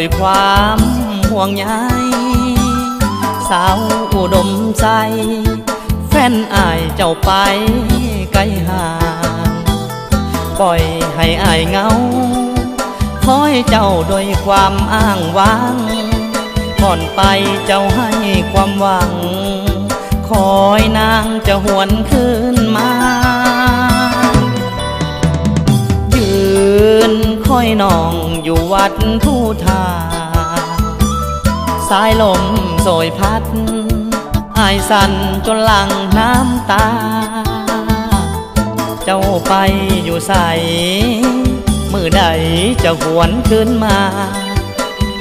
ด้วยความห่วงใยสาวอุดมใจแฟนอายเจ้าไปไกลห่างปล่อยให้อายเหงาคอยเจ้าด้วยความอ้างว้างก่อนไปเจ้าให้ความหวังคอยนางจะหวนคืนมายืนคอยน้องอยู่วัดผู้ทาสายลมโสยพัดอายสั่นจนหลั่งน้ำตาเจ้าไปอยู่ใสมือใดจะหวนคืนมา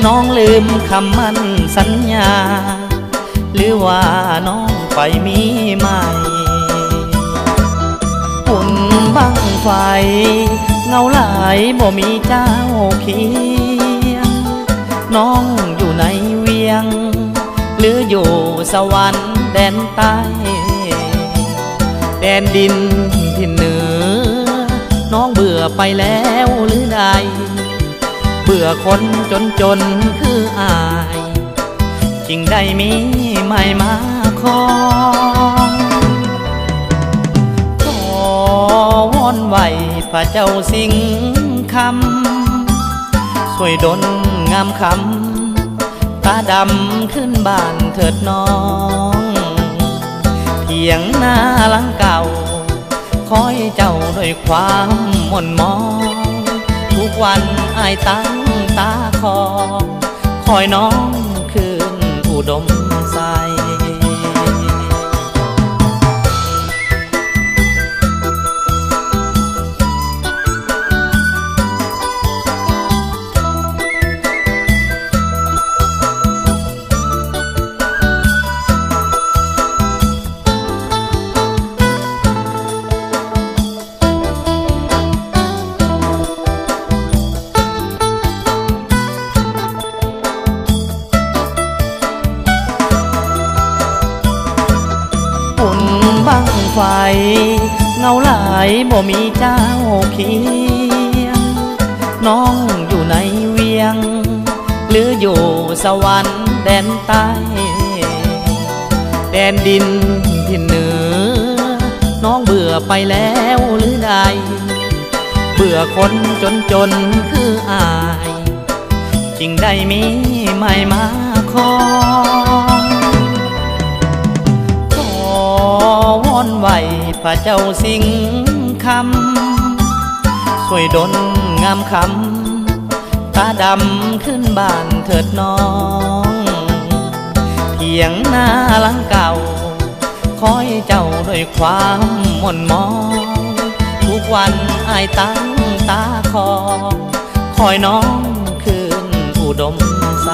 น้องลืมคำมั่นสัญญาหรือว่าน้องไปมีใหม่ฝุ่นบังไฟเงาหลายบ่มีเจ้าเคียงน้องอยู่ในเวียงหรืออยู่สวรรค์แดนใต้แดนดินที่เหนือน้องเบื่อไปแล้วหรือใดเบื่อคนจนคืออายจึงได้มีใหม่มาขอวอนไหวพระเจ้าสิงคำช่วยดลงามคำตาดำขึ้นบ้านเถิดน้องเพียงหน้าหลังเก่าคอยเจ้าด้วยความหม่นมองทุกวันอายตั้งตาคอยน้องคืนอุดมใสฝุ่นบังไฟเงาหลายบ่มีเจ้าเคียงน้องอยู่ในเวียงหรืออยู่สวรรค์แดนใต้แดนดินที่เหนือน้องเบื่อไปแล้วหรือใดเบื่อคนจนคืออายจึงได้มีใหม่มาขอวอนไหวพระเจ้าสิงคำช่วยดลงามคำตาดำขึ้นบ้านเถิดน้องเพียงหน้าหลังเก่าคอยเจ้าด้วยความหม่นมองทุกวันอายตั้งตาคอยน้องคืนอุดมใส